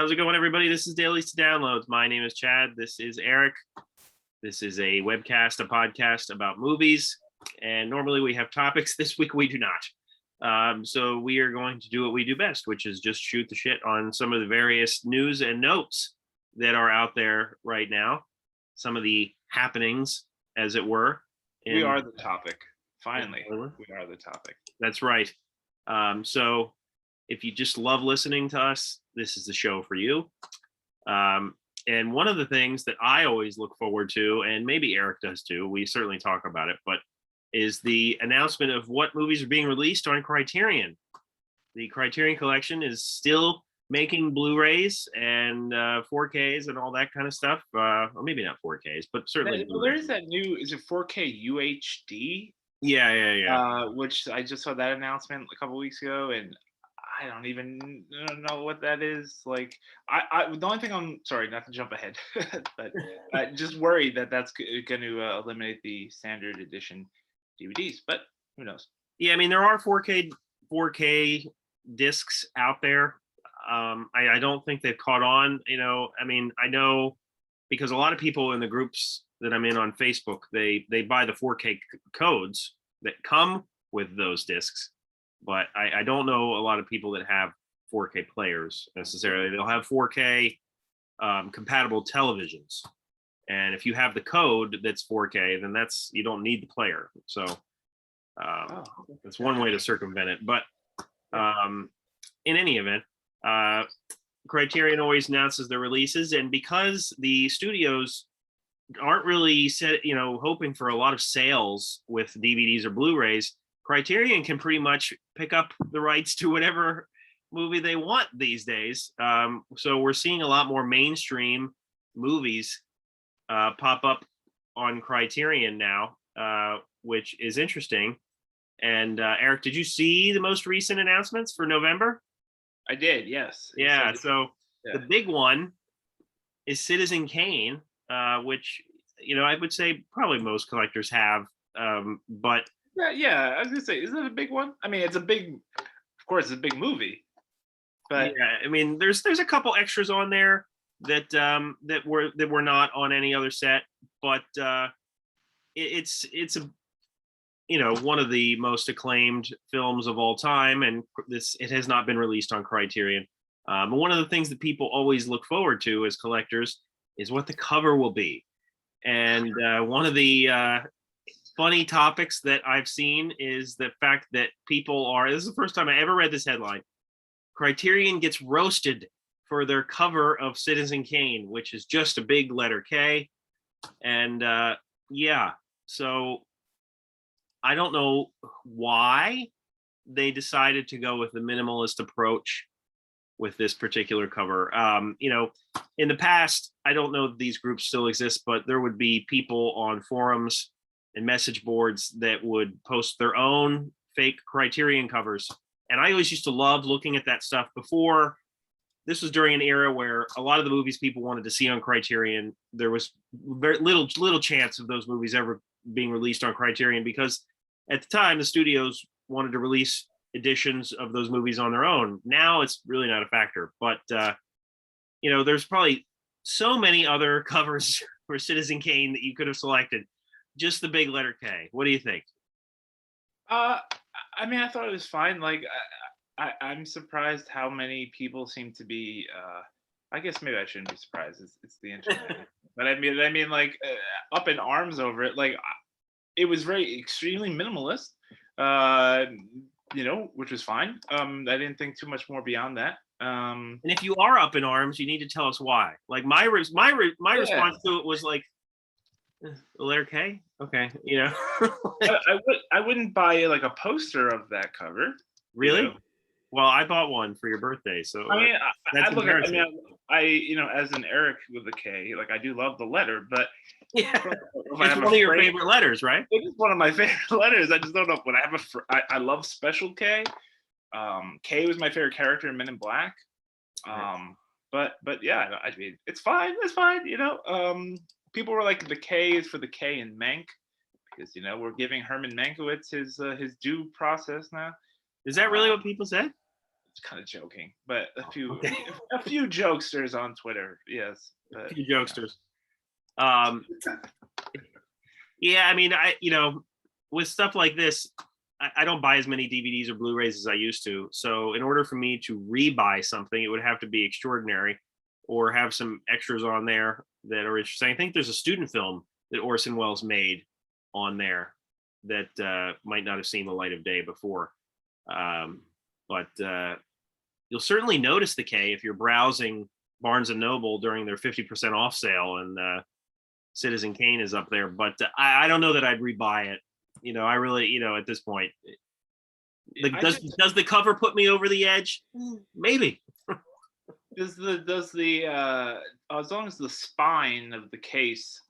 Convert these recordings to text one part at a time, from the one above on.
How's it going, everybody? This is Dailies to Downloads. My name is Chad. This is Eric. This is a webcast, a podcast about movies. And normally we have topics. This week we do not. So we are going to do what we do best, which is just shoot the shit on some of the various news and notes that are out there right now. Some of the happenings, as it were. We are the topic. Finally, we are the topic. That's right. So if you just love listening to us, this is the show for you. And one of the things that I always look forward to, and maybe Eric does too, we certainly talk about it, but is the announcement of what movies are being released on Criterion. The Criterion Collection is still making Blu-rays and 4Ks and all that kind of stuff. Or maybe not 4Ks, but certainly. There is that new, is it 4K UHD? Yeah. Which I just saw that announcement a couple weeks ago, and I don't even know what that is. Like, the only thing I'm sorry, not to jump ahead, but just worried that that's going to eliminate the standard edition DVDs. But who knows? Yeah, I mean there are 4K discs out there. I don't think they've caught on. I mean, I know because a lot of people in the groups that I'm in on Facebook, they buy the 4K codes that come with those discs. But I don't know a lot of people that have 4K players necessarily. They'll have 4K compatible televisions. And if you have the code that's 4K, then you don't need the player. So that's one way to circumvent it. But in any event, Criterion always announces their releases. And because the studios aren't really hoping for a lot of sales with DVDs or Blu-rays, Criterion can pretty much pick up the rights to whatever movie they want these days. So we're seeing a lot more mainstream movies pop up on Criterion now, which is interesting. And Eric, did you see the most recent announcements for November? I did, yes. Yeah, so the big one is Citizen Kane, which, I would say probably most collectors have, but Yeah, I was gonna say, isn't it a big one? I mean, of course, it's a big movie. But yeah, I mean, there's a couple extras on there that were not on any other set, but it's a one of the most acclaimed films of all time, and it has not been released on Criterion. But one of the things that people always look forward to as collectors is what the cover will be, and one of the funny topics that I've seen is the fact that this is the first time I ever read this headline. Criterion gets roasted for their cover of Citizen Kane, which is just a big letter K. And so I don't know why they decided to go with the minimalist approach with this particular cover. In the past, I don't know if these groups still exist, but there would be people on forums and message boards that would post their own fake Criterion covers. And I always used to love looking at that stuff before. This was during an era where a lot of the movies people wanted to see on Criterion, there was very little chance of those movies ever being released on Criterion, because at the time the studios wanted to release editions of those movies on their own. Now it's really not a factor, but there's probably so many other covers for Citizen Kane that you could have selected. Just the big letter K. What do you think? I mean, I thought it was fine. Like, I'm surprised how many people seem to be. I guess maybe I shouldn't be surprised. It's the internet. But I mean, like, up in arms over it. Like, it was extremely minimalist. Which was fine. I didn't think too much more beyond that. And if you are up in arms, you need to tell us why. Like my response to it was like, the letter K. Okay, I wouldn't buy like a poster of that cover. Really? Well, I bought one for your birthday, so I mean, as an Eric with a K, like I do love the letter, but yeah, it's one of your favorite letters, right? It is one of my favorite letters. I just don't know when I have I love Special K. K was my favorite character in Men in Black. But yeah, I mean, it's fine. It's fine. People were like, the K is for the K in Mank, because we're giving Herman Mankiewicz his due process now. Is that really what people said? kind of joking, but Okay. a few jokesters on Twitter, yes. A But few jokesters. Um, yeah, I mean, with stuff like this, I don't buy as many DVDs or Blu-rays as I used to. So in order for me to rebuy something, it would have to be extraordinary, or have some extras on there that are interesting. I think there's a student film that Orson Welles made on there that might not have seen the light of day before. But you'll certainly notice the K if you're browsing Barnes and Noble during their 50% off sale, and Citizen Kane is up there. But I don't know that I'd rebuy it. I really, at this point, does the cover put me over the edge? Maybe. does the as long as the spine of the case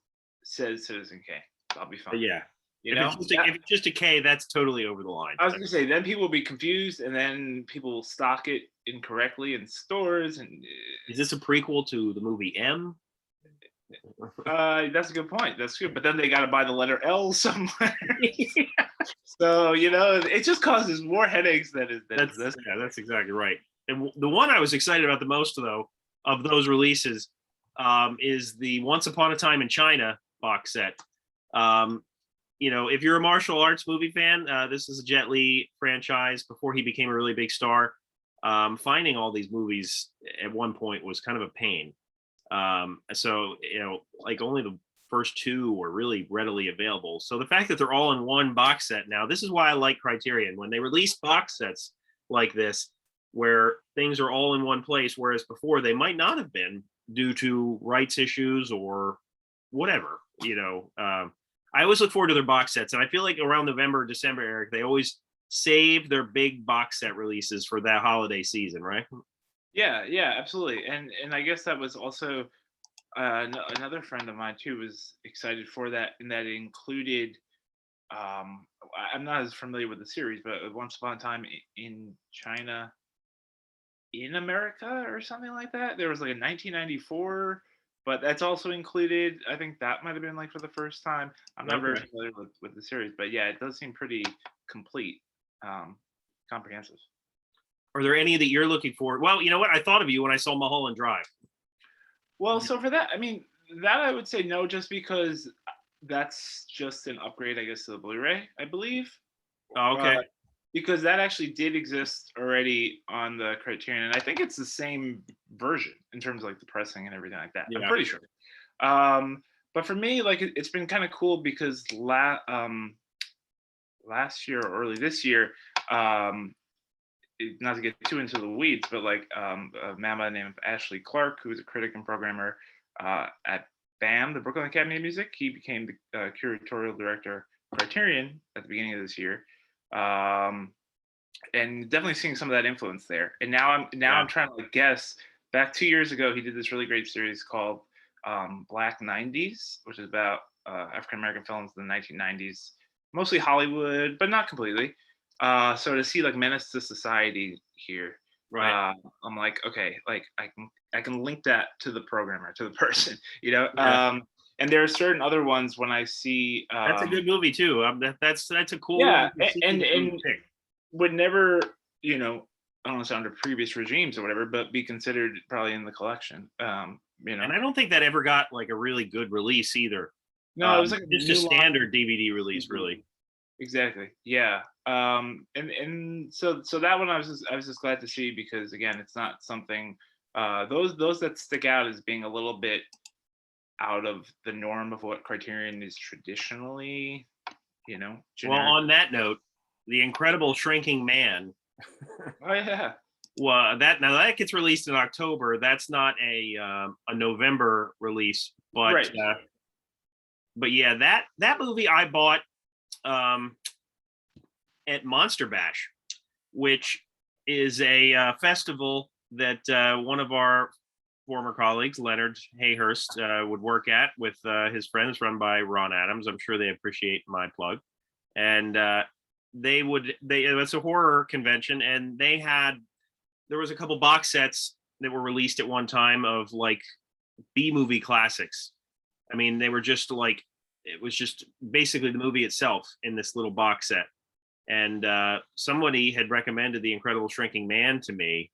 says Citizen Kane, I'll be But fine. yeah, You if know, if it's just a K, that's totally over the line. I was gonna say, then people will be confused, and then people will stock it incorrectly in stores, and Is this a prequel to the movie M? that's a good point. That's good, but then they got to buy the letter L somewhere. So it just causes more headaches than is this. That's exactly right. And the one I was excited about the most, though, of those releases, is the Once Upon a Time in China box set. If you're a martial arts movie fan, this is a Jet Li franchise before he became a really big star. Finding all these movies at one point was kind of a pain. So like only the first two were really readily available. So the fact that they're all in one box set now, this is why I like Criterion. When they release box sets like this, where things are all in one place, whereas before they might not have been due to rights issues or whatever. I always look forward to their box sets, and I feel like around November, December, Eric, they always save their big box set releases for that holiday season, right? Yeah, absolutely. And I guess that was also another friend of mine too was excited for that, and that included. I'm not as familiar with the series, but Once Upon a Time in China, in America, or something like that. There was like a 1994, but that's also included. I think that might have been like for the first time. I'm not very Okay. familiar with the series, but yeah, it does seem pretty complete, comprehensive. Are there any that you're looking for? Well, you know what? I thought of you when I saw Mulholland Drive. Well, so for that, I mean, that I would say no, just because that's just an upgrade, I guess, to the Blu-ray, I believe. Oh, okay. Because that actually did exist already on the Criterion, and I think it's the same version in terms of like the pressing and everything like that. I'm Yeah. pretty sure. But for me, like it's been kind of cool because last year or early this year, not to get too into the weeds, but like a mama named Ashley Clark, who's a critic and programmer at BAM, the Brooklyn Academy of Music. He became the curatorial director of Criterion at the beginning of this year, and definitely seeing some of that influence there. And now I'm trying to like guess. Back 2 years ago, he did this really great series called Black 90s, which is about African American films in the 1990s, mostly Hollywood, but not completely. So to see like Menace to Society here, Right. I'm like, okay, like I can link that to the programmer, to the person, Yeah. And there are certain other ones when I see That's a good movie too. That's a cool yeah, and pick. would never, I don't know, under previous regimes or whatever, but be considered probably in the collection. And I don't think that ever got like a really good release either. No, it was like Just a new line. standard DVD release, really. Exactly. Yeah. And so that one I was just glad to see, because again, it's not something those that stick out as being a little bit out of the norm of what Criterion is traditionally, generic. Well, on that note, The Incredible Shrinking Man. Oh yeah. Well, that gets released in October. That's not a November release, but Right. But yeah, that movie I bought at Monster Bash, which is a festival that one of our former colleagues, Leonard Hayhurst, would work at with his friends, run by Ron Adams. I'm sure they appreciate my plug. And it's a horror convention, and there was a couple box sets that were released at one time of like B-movie classics. I mean, they were just like, it was just basically the movie itself in this little box set. and somebody had recommended The Incredible Shrinking Man to me,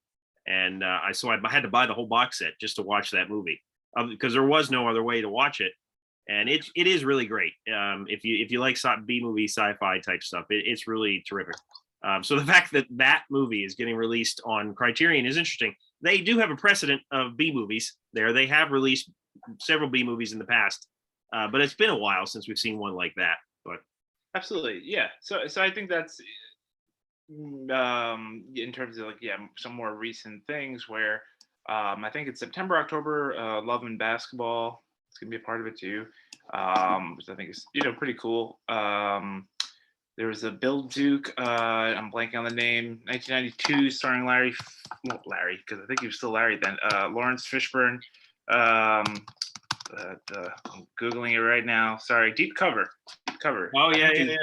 and I had to buy the whole box set just to watch that movie, because there was no other way to watch it, and it is really great. If you like B movie sci-fi type stuff, it's really terrific. So the fact that that movie is getting released on Criterion is interesting. They do have a precedent of B movies there. They have released several B movies in the past, but it's been a while since we've seen one like that. But Absolutely, yeah. So I think that's in terms of like some more recent things where I think it's September, October, Love and Basketball. It's gonna be a part of it too, which I think is pretty cool. There was a Bill Duke. I'm blanking on the name. 1992, starring not Larry, because I think he was still Larry then. Lawrence Fishburne. I'm googling it right now. Sorry, Deep Cover. Deep Cover. Oh yeah.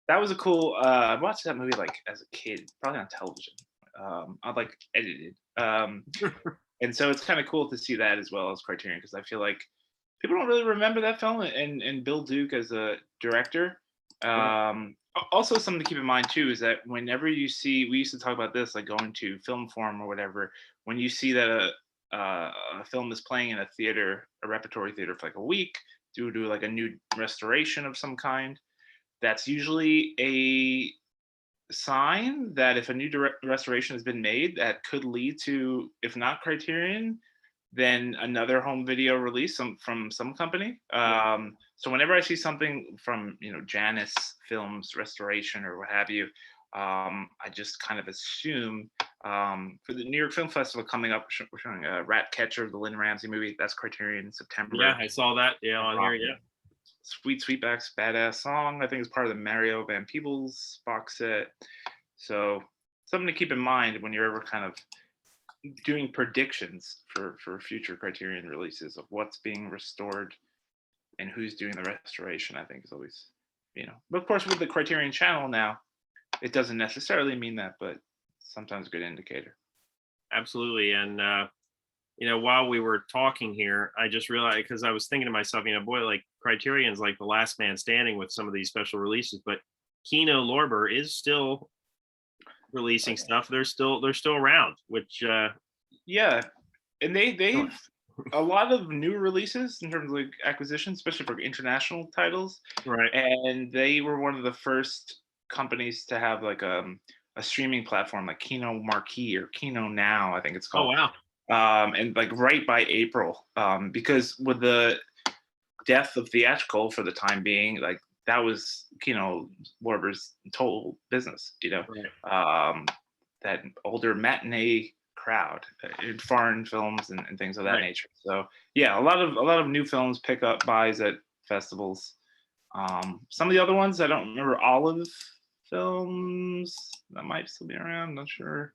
That was a cool. I watched that movie like as a kid, probably on television. I like edited. And so it's kind of cool to see that as well as Criterion, because I feel like people don't really remember that film and Bill Duke as a director. Also, something to keep in mind too is that whenever you see, we used to talk about this, like going to Film Forum or whatever, when you see that a film is playing in a theater, a repertory theater for like a week due to like a new restoration of some kind, that's usually a sign that if a new restoration has been made, that could lead to, if not Criterion, then another home video release from some company. So whenever I see something from Janus Films restoration or what have you, I just kind of assume for the New York Film Festival coming up, we're showing Ratcatcher, the Lynn Ramsey movie. That's Criterion in September. Yeah, I saw that. Yeah, on here. Yeah. Sweetback's Badass Song, I think, is part of the Mario Van Peebles box set. So something to keep in mind when you're ever kind of doing predictions for future Criterion releases of what's being restored and who's doing the restoration. I think is always, but of course with the Criterion channel now, it doesn't necessarily mean that, but sometimes a good indicator. Absolutely. And while we were talking here, I just realized, because I was thinking to myself, boy, like Criterion's like the last man standing with some of these special releases, but Kino Lorber is still releasing stuff. They're still around, which yeah, and they've a lot of new releases in terms of like acquisitions, especially for international titles. Right. And they were one of the first companies to have like a streaming platform like Kino Marquee or Kino Now, I think it's called. Oh wow. And like right by April, because with the death of theatrical for the time being, like that was Kino Lorber's total business, Right. That older matinee crowd in foreign films and things of that Right. nature. So yeah, a lot of new films pick up buys at festivals. Some of the other ones I don't remember. Olive Films that might still be around. Not sure.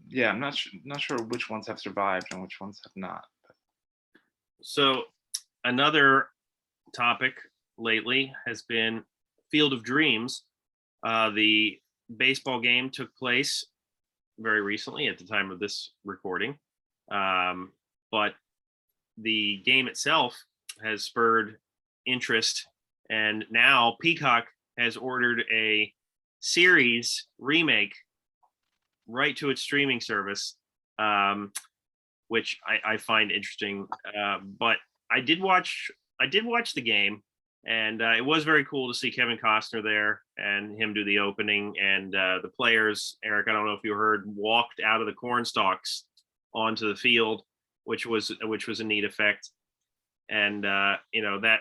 Yeah, I'm not sure which ones have survived and which ones have not. So another topic lately has been Field of Dreams. The baseball game took place very recently at the time of this recording, but the game itself has spurred interest, and now Peacock has ordered a series remake right to its streaming service, which I find interesting. But I did watch the game, and it was very cool to see Kevin Costner there and him do the opening, and the players, Eric, I don't know if you heard, walked out of the corn stalks onto the field, which was a neat effect. And that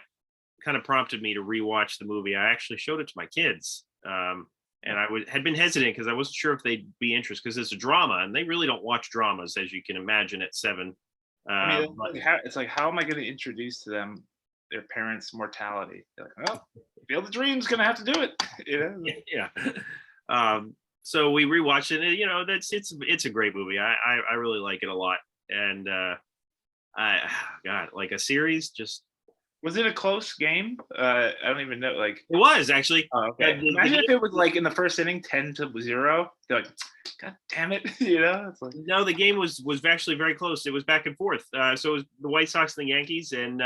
kind of prompted me to rewatch the movie. I actually showed it to my kids, and I had been hesitant because I wasn't sure if they'd be interested, because it's a drama, and they really don't watch dramas, as you can imagine, at 7. I mean, it's like, how am I going to introduce to them their parents' mortality? They're like, well, Field of Dreams gonna have to do it. Yeah. So we rewatched it, and it's a great movie. I really like it a lot, and God, like a series, just. Was it a close game? I don't even know. Like it was actually. Oh, okay. Imagine if it was like in the first inning, 10-0. They're like, God damn it, It's like, no, the game was actually very close. It was back and forth. So it was the White Sox and the Yankees, and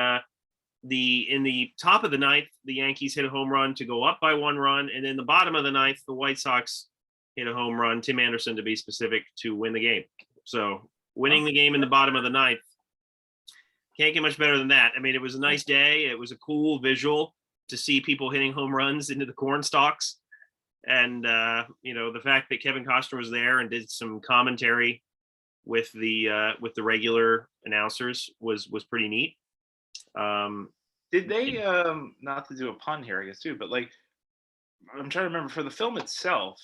in the top of the ninth, the Yankees hit a home run to go up by 1 run, and then the bottom of the ninth, the White Sox hit a home run, Tim Anderson to be specific, to win the game. So winning the game in the bottom of the ninth, can't get much better than that. I mean, it was a nice day. It was a cool visual to see people hitting home runs into the corn stalks. And, the fact that Kevin Costner was there and did some commentary with the regular announcers was pretty neat. Did they, not to do a pun here, I guess, too, but like, I'm trying to remember for the film itself,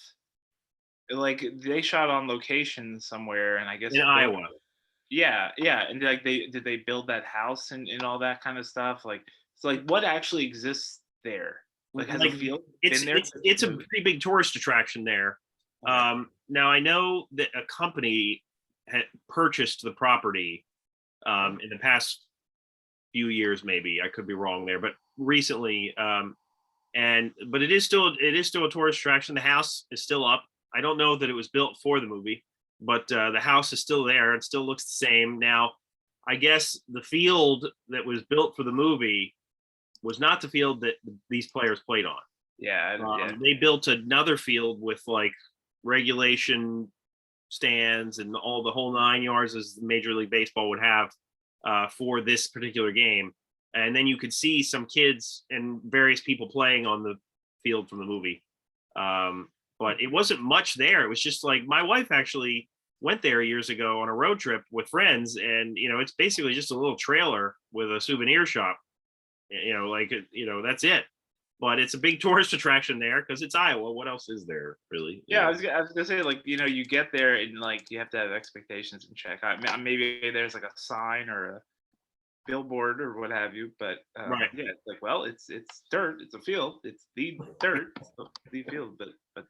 like they shot on location somewhere, and I guess in Iowa. Yeah, yeah, and like did they build that house and all that kind of stuff? Like, so like what actually exists there? Like, has the field been there? It's a pretty big tourist attraction there. Okay. Now I know that a company had purchased the property in the past few years, maybe I could be wrong there, but recently. But it is still a tourist attraction. The house is still up. I don't know that it was built for the movie, but the house is still there. It still looks the same. Now, I guess the field that was built for the movie was not the field that these players played on. Yeah, They built another field with like regulation stands and all the whole 9 yards, as Major League Baseball would have for this particular game. And then you could see some kids and various people playing on the field from the movie. But it wasn't much there. It was just like, my wife actually went there years ago on a road trip with friends, and it's basically just a little trailer with a souvenir shop. That's it. But it's a big tourist attraction there because it's Iowa. What else is there, really? yeah. I was gonna say, like, you get there and like you have to have expectations and check. Maybe there's like a sign or a billboard or what have you, but Right. yeah, it's like, well, it's dirt, it's a field, it's the dirt, it's the field, but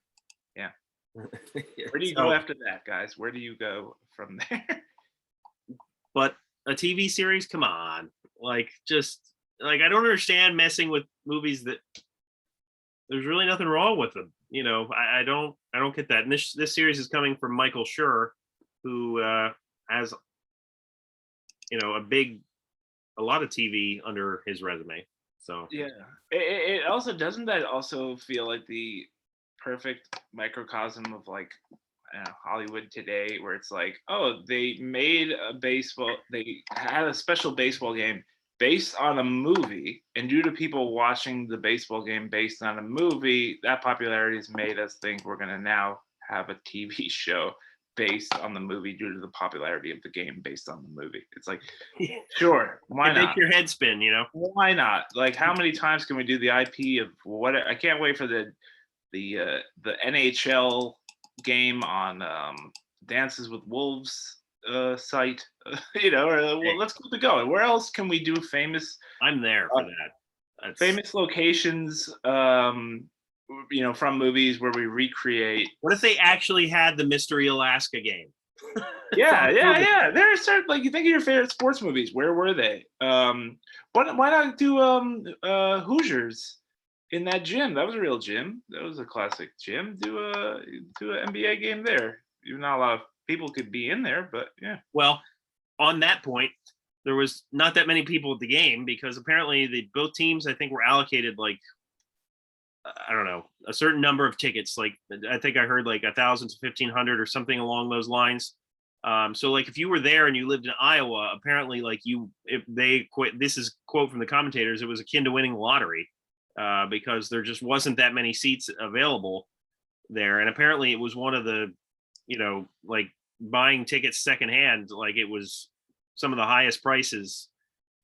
yeah. Where do you go after that, guys? Where do you go from there? But a TV series, come on. Like, just like, I don't understand messing with movies that there's really nothing wrong with them. I don't get that. And this series is coming from Michael Schur, who has a lot of TV under his resume. So Yeah, it also doesn't that also feel like the perfect microcosm of like, I don't know, Hollywood today, where it's like, oh, they had a special baseball game based on a movie, and due to people watching the baseball game based on a movie, that popularity has made us think we're going to now have a TV show based on the movie due to the popularity of the game based on the movie. It's like, sure, why it not? makes your head spin, Why not? Like, how many times can we do the IP of what? I can't wait for the NHL game on Dances with Wolves site. Well, let's keep it going. Where else can we do famous? I'm there for that. Famous locations, from movies where we recreate. What if they actually had the Mystery Alaska game? Yeah. There's certain, like, you think of your favorite sports movies. Where were they? Why not do Hoosiers in that gym? That was a real gym. That was a classic gym. Do an NBA game there. Even not a lot of people could be in there, but yeah. Well, on that point, there was not that many people at the game because apparently both teams, I think, were allocated like, I don't know, a certain number of tickets. Like, I think I heard like 1,000 to 1,500 or something along those lines. So like, if you were there and you lived in Iowa, apparently, like, if they quit, this is quote from the commentators, it was akin to winning the lottery because there just wasn't that many seats available there. And apparently it was one of the, like, buying tickets secondhand, like, it was some of the highest prices.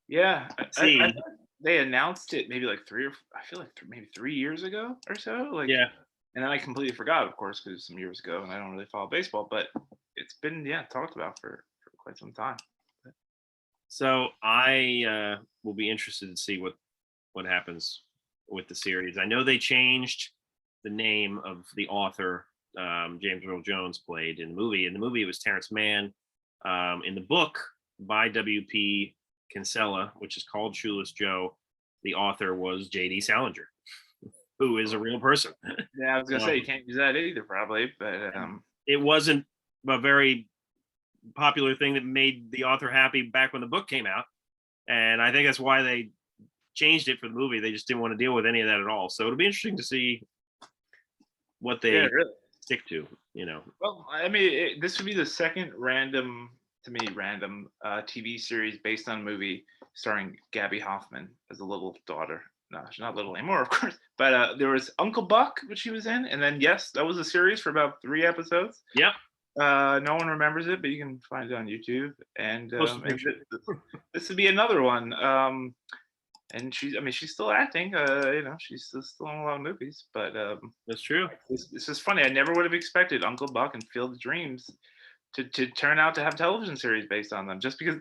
Yeah. I they announced it maybe like maybe 3 years ago or so. Like, Yeah. And then I completely forgot, of course, because it was some years ago and I don't really follow baseball, but it's been, talked about for quite some time. So I will be interested to see what happens with the series. I know they changed the name of the author James Earl Jones played in the movie. In the movie, it was Terrence Mann. In the book by W.P. Kinsella, which is called Shoeless Joe, the author was J.D. Salinger, who is a real person. Yeah, I was gonna say you can't use that either, probably, but it wasn't a very popular thing that made the author happy back when the book came out, and I think that's why they changed it for the movie. They just didn't want to deal with any of that at all. So it'll be interesting to see what they really. stick to. Well, I mean, this would be the second random TV series based on a movie starring Gabby Hoffman as a little daughter. No, she's not little anymore, of course. But there was Uncle Buck, which she was in, and then yes, that was a series for about 3 episodes. Yep. No one remembers it, but you can find it on YouTube. And this would be another one. And she's still acting. She's still in a lot of movies. But that's true. This is funny. I never would have expected Uncle Buck and Field of Dreams to turn out to have television series based on them, just because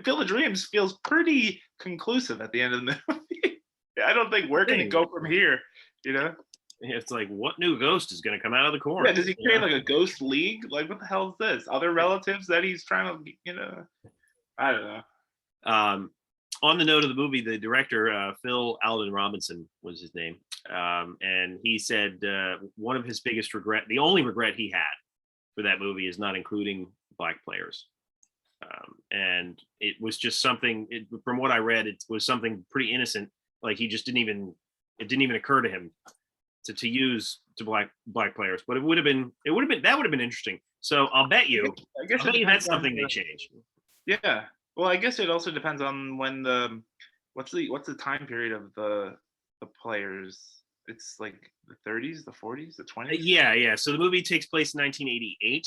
Field of Dreams feels pretty conclusive at the end of the movie. I don't think where can it go from here, It's like, what new ghost is going to come out of the corn? Yeah, does he create like a ghost league? Like, what the hell is this? Other relatives that he's trying to, I don't know. On the note of the movie, the director, Phil Alden Robinson was his name. And he said one of his biggest the only regret he had for that movie is not including Black players. And it was just something, from what I read, it was something pretty innocent. Like it didn't even occur to him to use Black players, but that would have been interesting. So I'll bet you that's something they changed. Yeah. Well, I guess it also depends on when what's the time period of the players. It's like the 30s, the 40s, the 20s. Yeah. So the movie takes place in 1988,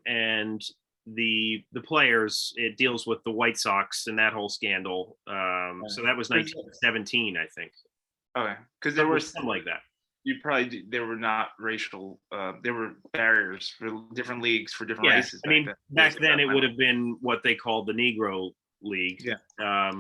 and the players, it deals with the White Sox and that whole scandal. So that was 1917, I think. Okay, because there was something like that. There were not racial. There were barriers for different leagues for different races. I mean, back then it would have been what they called the Negro League. Yeah.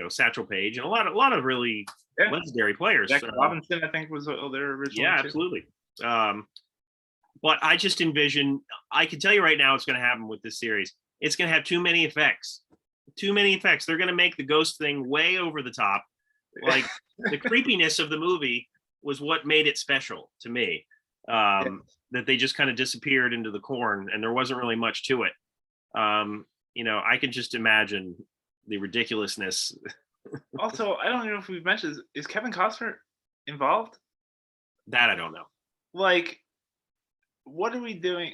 Satchel Paige and a lot of really legendary players. Jack Robinson, I think, was their original. Yeah, absolutely. But I just envision. I can tell you right now, what's going to happen with this series. It's going to have too many effects. They're going to make the ghost thing way over the top. Like the creepiness of the movie was what made it special to me. That they just kind of disappeared into the corn and there wasn't really much to it. I can just imagine the ridiculousness. Also, I don't know if we've mentioned, is Kevin Costner involved? That I don't know. Like, what are we doing?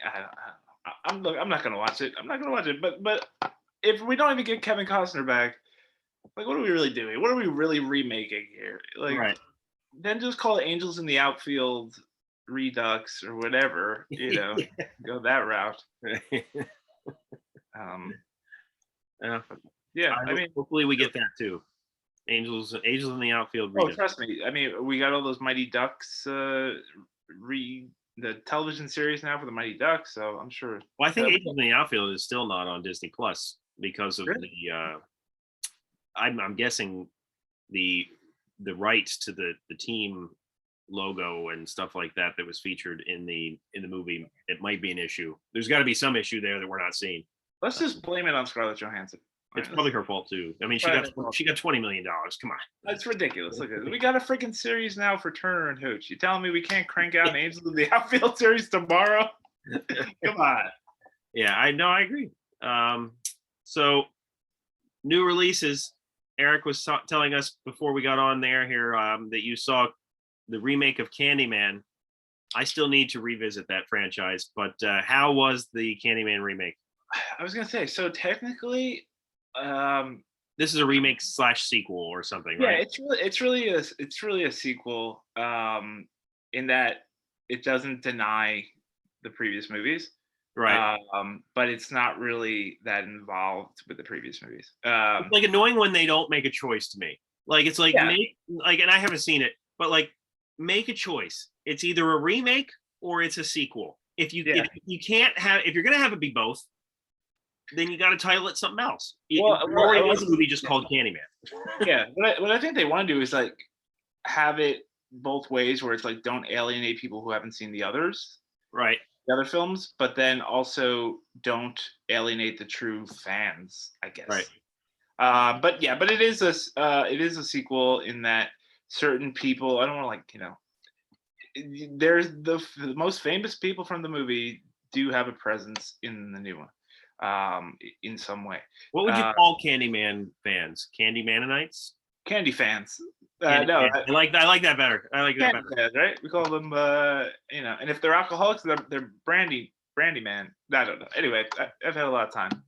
I'm not gonna watch it. But if we don't even get Kevin Costner back, like, what are we really doing? What are we really remaking here? Like, right. Then just call it Angels in the Outfield Redux or whatever, go that route. Yeah, I mean, hopefully we get that too. Angels in the Outfield Redux. Oh, trust me. I mean, we got all those Mighty Ducks the television series now for the Mighty Ducks, so I'm sure. Well, I think Angels in the Outfield is still not on Disney Plus because of the I'm guessing the rights to the team logo and stuff like that was featured in the movie. It might be an issue. There's got to be some issue there that we're not seeing. Let's just blame it on Scarlett Johansson. It's probably her fault too. I mean, she got $20 million. Come on, that's ridiculous. Look at it. We got a freaking series now for Turner and Hooch. You telling me we can't crank out an Angels in the Outfield series tomorrow? Come on. Yeah, I know. I agree. So new releases. Eric was telling us before we got on there here that you saw the remake of Candyman. I still need to revisit that franchise, but how was the Candyman remake? I was gonna say, so technically, this is a remake / sequel or something, right? Yeah, it's really a sequel, in that it doesn't deny the previous movies, right? But it's not really that involved with the previous movies. It's like annoying when they don't make a choice to me. Like it's like and I haven't seen it, but like make a choice. It's either a remake or it's a sequel. If you can't have, if you're gonna have it be both, then you got to title it something else. Or it was a movie just called Candyman. Yeah, what I think they want to do is like have it both ways, where it's like don't alienate people who haven't seen the others, right? The other films, but then also don't alienate the true fans, I guess. Right. But it is a sequel in that certain people. I don't want to there's the most famous people from the movie do have a presence in the new one. in some way. What would you call Candyman fans? Candymanites? Candy fans. Candy No, fans. I like that better. I like that candy better. fans, right? We call them, and if they're alcoholics, they're brandy man. I don't know. Anyway, I've had a lot of time.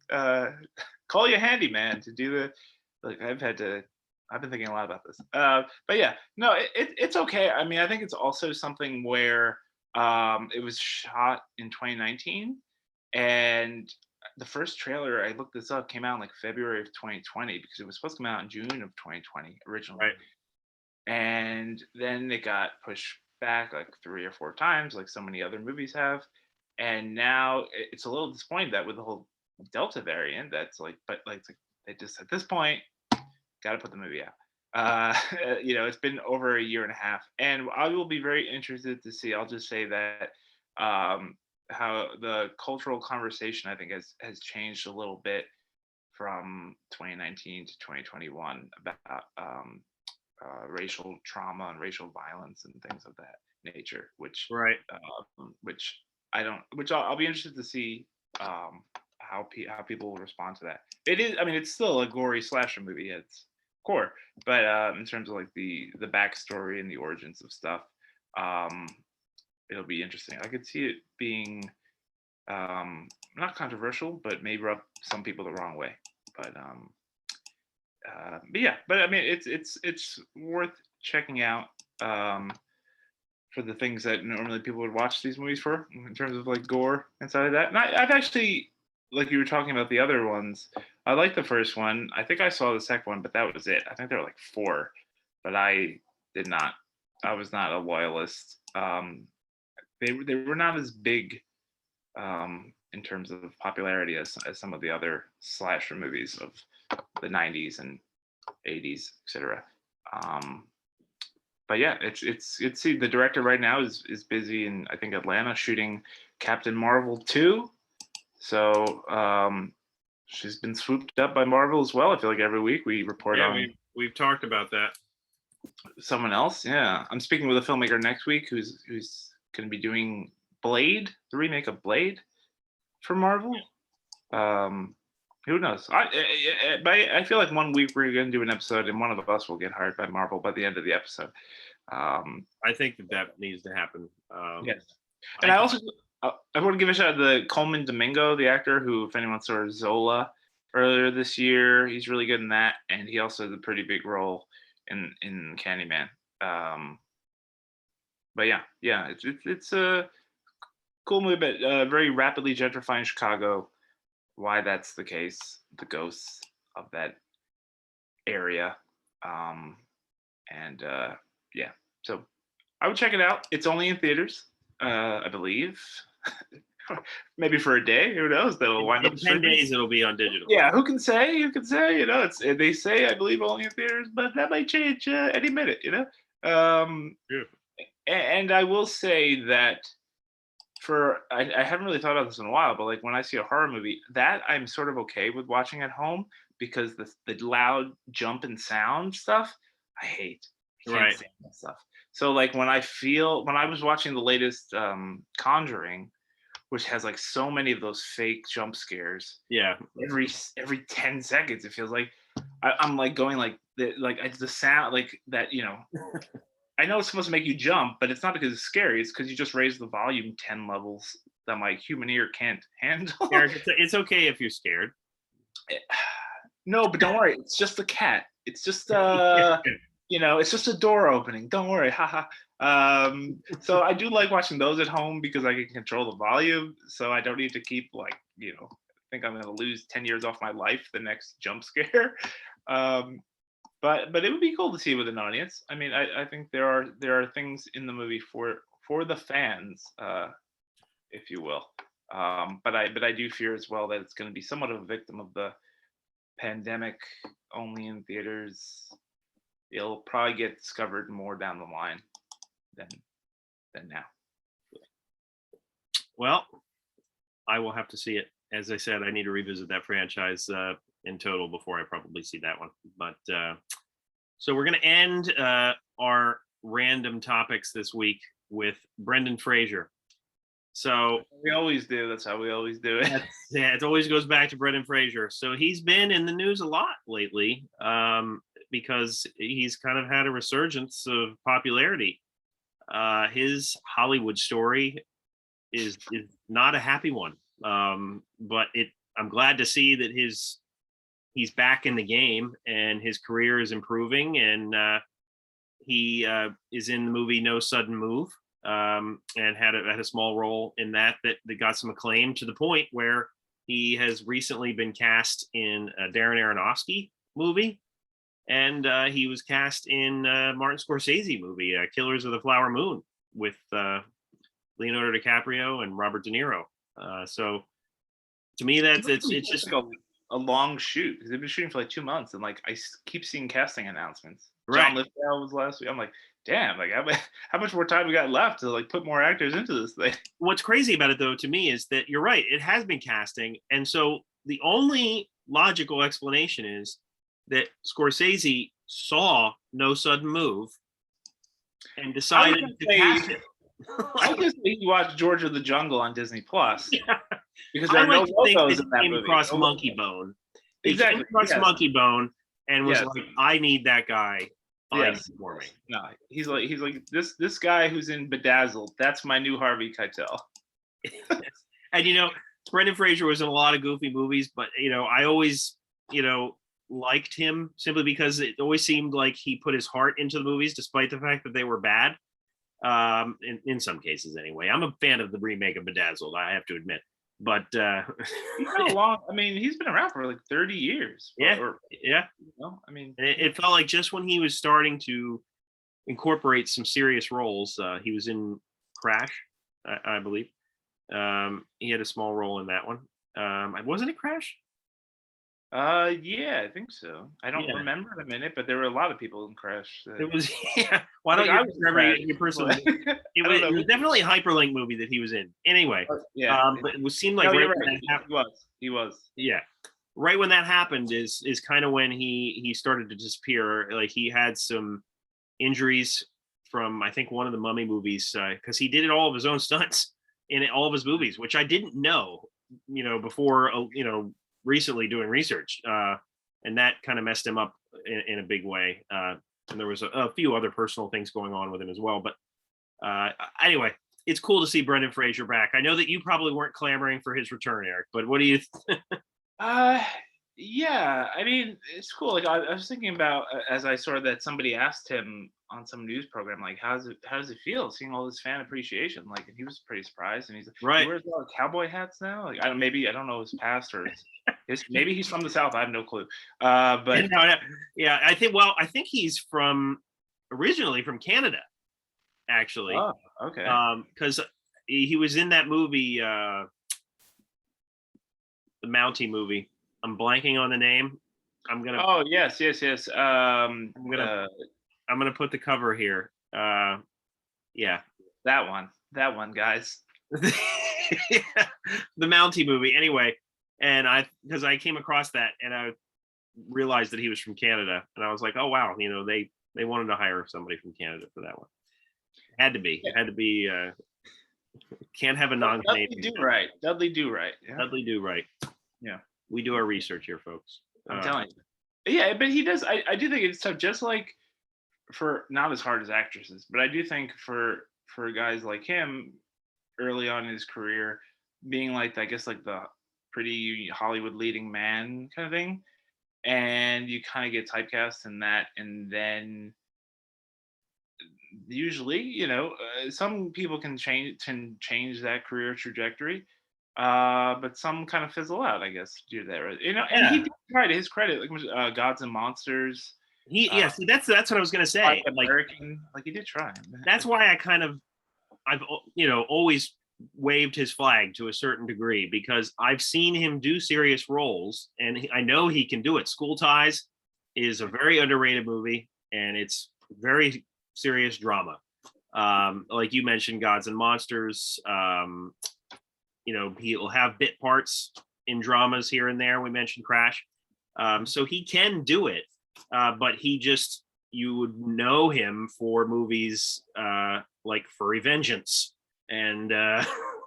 Call you handyman to do the. Like I've been thinking a lot about this. But yeah, no, it's okay. I mean, I think it's also something where it was shot in 2019, and the first trailer, I looked this up, came out in like February of 2020 because it was supposed to come out in June of 2020 originally. Right. And then it got pushed back like 3 or 4 times, like so many other movies have. And now it's a little disappointing that with the whole Delta variant, that's like, but like they just at this point got to put the movie out. It's been over a year and a half, and I will be very interested to see. I'll just say that how the cultural conversation I think has changed a little bit from 2019 to 2021 about racial trauma and racial violence and things of that nature, which Right. which I don't, which I'll be interested to see how people will respond to that. It is, I mean, it's still a gory slasher movie at its core, but in terms of like the backstory and the origins of stuff, um, it'll be interesting. I could see it being not controversial, but may rub some people the wrong way. But yeah, but I mean, it's worth checking out for the things that normally people would watch these movies for in terms of like gore inside of that. And I've actually, like you were talking about the other ones, I like the first one. I think I saw the second one, but that was it. I think there were like 4, but I did not. I was not a loyalist. They were not as big in terms of popularity as some of the other slasher movies of the 90s and 80s, etc. But yeah, it's see, the director right now is busy in, I think, Atlanta shooting Captain Marvel 2. So she's been swooped up by Marvel as well. I feel like every week we report on we've talked about that. someone else. Yeah, I'm speaking with a filmmaker next week who's going to be doing Blade, the remake of Blade for Marvel. Who knows? I feel like one week we're going to do an episode and one of us will get hired by Marvel by the end of the episode. I think that needs to happen. Yes. And I also I want to give a shout out to Coleman Domingo, the actor who, if anyone saw Zola earlier this year, he's really good in that, and he also has a pretty big role in Candyman. But yeah, it's a cool movie, but very rapidly gentrifying Chicago. Why that's the case, the ghosts of that area, and yeah. So I would check it out. It's only in theaters, I believe. Maybe for a day. Who knows? They'll wind up. 10 days it'll be on digital. Yeah, who can say? Who can say? They say, I believe, only in theaters, but that might change any minute. Yeah. And I will say that I haven't really thought about this in a while, but like when I see a horror movie, that I'm sort of okay with watching at home because the loud jump and sound stuff I hate. I can't stand that stuff. So like when I was watching the latest Conjuring, which has like so many of those fake jump scares. Yeah. Every 10 seconds, it feels like I'm like going like the sound like that. I know it's supposed to make you jump, but it's not because it's scary. It's because you just raised the volume 10 levels that my human ear can't handle. Eric, it's okay if you're scared. No, but don't worry. It's just the cat. It's just it's just a door opening. Don't worry. Haha. So I do like watching those at home because I can control the volume. So I don't need to keep think I'm going to lose 10 years off my life the next jump scare. But it would be cool to see with an audience. I mean, I think there are things in the movie for the fans, if you will. But I do fear as well that it's going to be somewhat of a victim of the pandemic, only in theaters. It'll probably get discovered more down the line than now. Well, I will have to see it. As I said, I need to revisit that franchise in total before I probably see that one. But so we're going to end our random topics this week with Brendan Fraser. So We always do. That's how we always do it. yeah, it always goes back to Brendan Fraser. So he's been in the news a lot lately, because he's kind of had a resurgence of popularity. His Hollywood story is not a happy one, but I'm glad to see that he's back in the game and his career is improving, and he is in the movie No Sudden Move, and had a small role in that got some acclaim, to the point where he has recently been cast in a Darren Aronofsky movie, and he was cast in Martin Scorsese movie, Killers of the Flower Moon, with Leonardo DiCaprio and Robert De Niro. So to me, it's just like a long shoot, because they've been shooting for like 2 months, and like keep seeing casting announcements. Right. John Lithgow was last week. I'm like, damn, like how much more time we got left to like put more actors into this thing? What's crazy about it, though, to me, is that you're right. It has been casting, and so the only logical explanation is that Scorsese saw No Sudden Move and decided to cast it. I just think you watched George of the Jungle on Disney Plus. Yeah. Because there are no logos in that came movie. across Monkey Bone. He Exactly. came across Yes. Monkey Bone and was Yes. like, "I need that guy. Find Yes. it for me." No, he's like this guy who's in Bedazzled. That's my new Harvey Keitel. And Brendan Fraser was in a lot of goofy movies, but I always liked him simply because it always seemed like he put his heart into the movies, despite the fact that they were bad. In some cases, anyway. I'm a fan of the remake of Bedazzled, I have to admit. But He's been he's been around for like 30 years. yeah. It felt like just when he was starting to incorporate some serious roles, he was in Crash, I believe. He had a small role in that one. Wasn't it Crash? Yeah, I think so. I don't Yeah. remember in a minute, but there were a lot of people in Crash. It was yeah. Why don't I you was remember Crash. your personal? It I don't know. was definitely a hyperlink movie that he was in. Anyway, Yeah. but it seemed like No, you're right when right. that happened, He was. yeah, right when that happened is kind of when he started to disappear. Like he had some injuries from, I think, one of the Mummy movies, because he did all of his own stunts in all of his movies, which I didn't know, before recently doing research, and that kind of messed him up in a big way. And there was a few other personal things going on with him as well. But anyway, it's cool to see Brendan Fraser back. I know that you probably weren't clamoring for his return, Eric, but what do you? Yeah. I mean, it's cool. Like I was thinking about, as I saw that somebody asked him on some news program, like, how does it feel seeing all this fan appreciation? Like, and he was pretty surprised, and he's like, Right. he wears a lot of cowboy hats now. Like, I don't know his past or maybe he's from the South. I have no clue. But yeah, I think he's originally from Canada, actually. Oh, okay. Because he was in that movie, the Mountie movie. I'm blanking on the name. Oh, yes. I'm gonna put the cover here. Yeah. That one, guys. The Mountie movie. Anyway, and because I came across that and I realized that he was from Canada, and I was like, oh wow, they wanted to hire somebody from Canada for that one. Had to be. Can't have a non-Canadian. Dudley Do Right. Yeah. Dudley Do Right. Yeah. We do our research here, folks. I'm telling you. Yeah, but he does. I do think it's tough, just like for not as hard as actresses, but I do think for guys like him early on in his career, being like, I guess, like the pretty Hollywood leading man kind of thing, and you kind of get typecast in that, and then usually, some people can change that career trajectory, but some kind of fizzle out, I guess, due to that. Right? And he did try, to his credit, like Gods and Monsters. See, that's what I was gonna say. American, like he did try. That's why I've always waved his flag to a certain degree, because I've seen him do serious roles, and I know he can do it. School Ties is a very underrated movie, and it's very serious drama. Like you mentioned, Gods and Monsters. He'll have bit parts in dramas here and there. We mentioned Crash. So he can do it, but you would know him for movies like Furry Vengeance and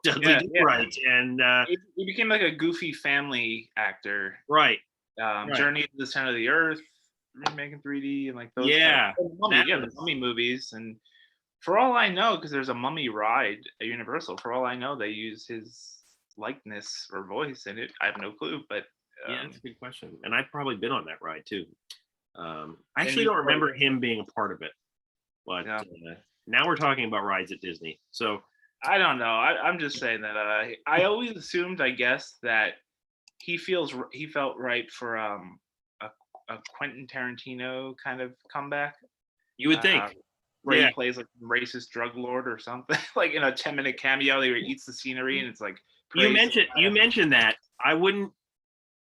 Dudley Yeah, Do yeah. Right, and He became like a goofy family actor. right. Journey to the Center of the Earth remake in 3D, and like those. Yeah, Mummy, the Mummy movies. And for all I know, because there's a Mummy ride at Universal, for all I know, they use his likeness or voice in it. I have no clue, but yeah, that's a good question. And I've probably been on that ride too. I actually you don't remember him being a part of it, but Yeah. now we're talking about rides at Disney. So I don't know. I'm just saying that I always assumed, I guess, that he felt right for a Quentin Tarantino kind of comeback. you would think, Where yeah. he plays like a racist drug lord or something, like in a 10-minute cameo, he eats the scenery and it's like You praise. mentioned that. I wouldn't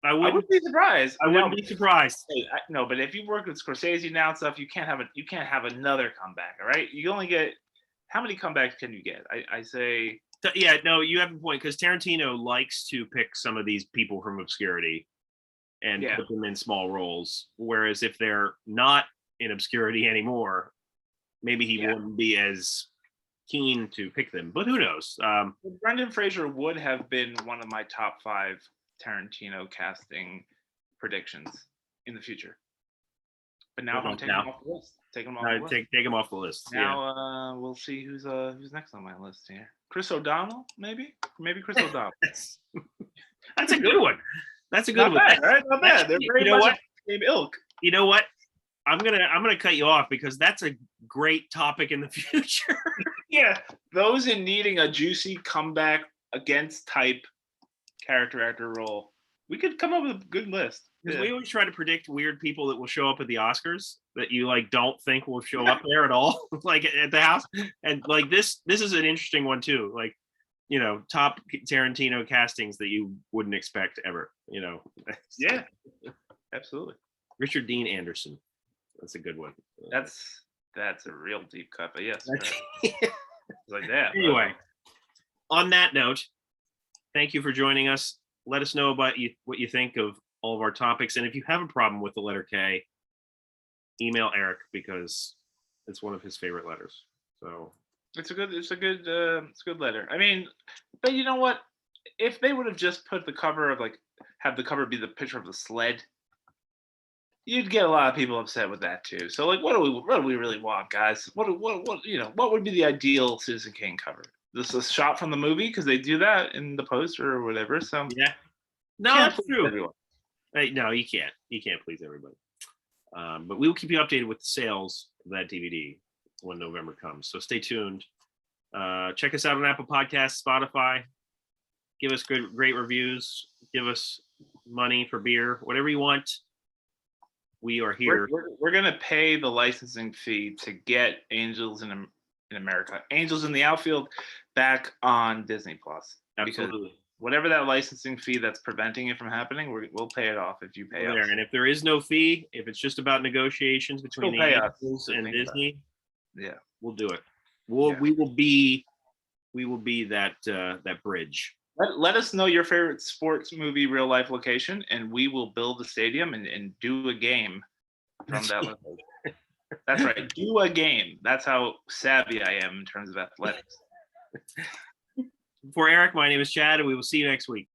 be surprised. I wouldn't be surprised. No, but if you work with Scorsese now and stuff, you can't have another comeback. All right, you only get, how many comebacks can you get? I say. Yeah, no, you have a point, because Tarantino likes to pick some of these people from obscurity and put them in small roles. Whereas if they're not in obscurity anymore, maybe he wouldn't be as keen to pick them. But who knows? Brendan Fraser would have been one of my top 5 Tarantino casting predictions in the future. But now I'm taking him off the list. Take him off the list. Now we'll see who's next on my list here. Chris O'Donnell, maybe Chris O'Donnell. That's a good one. That's a good one. Bad, right? Not bad. They're very much the same ilk. You know what? I'm gonna cut you off, because that's a great topic in the future. Yeah, those in needing a juicy comeback against type character actor role, we could come up with a good list. Because we always try to predict weird people that will show up at the Oscars that you like don't think will show up there at all, like at the house. And like this is an interesting one too. Like, you know, top Tarantino castings that you wouldn't expect ever. You know. Yeah, absolutely. Richard Dean Anderson. That's a good one. That's a real deep cut, but yes. Like that. Anyway, on that note, thank you for joining us. Let us know about what you think of all of our topics, and if you have a problem with the letter K, email Eric, because it's one of his favorite letters. So it's a good letter. I mean, but you know what? If they would have just put the cover of, like, have the cover be the picture of the sled, you'd get a lot of people upset with that too. So like, what do we really want, guys? What would be the ideal Citizen Kane cover? This is a shot from the movie, because they do that in the poster or whatever. So yeah, no, that's true. Hey, no, you can't please everybody. But we will keep you updated with the sales of that DVD when November comes. So stay tuned. Check us out on Apple Podcasts, Spotify. Give us great reviews. Give us money for beer, whatever you want. We are here. We're gonna pay the licensing fee to get Angels in America, Angels in the Outfield, back on Disney Plus. Absolutely. Because whatever that licensing fee that's preventing it from happening, we'll pay it off if you pay us. And if there is no fee, if it's just about negotiations between the Angels and Disney, we'll do it. We will be that bridge. Let us know your favorite sports movie real life location, and we will build a stadium and do a game from that location. That's right, do a game. That's how savvy I am in terms of athletics. For Eric, my name is Chad, and we will see you next week.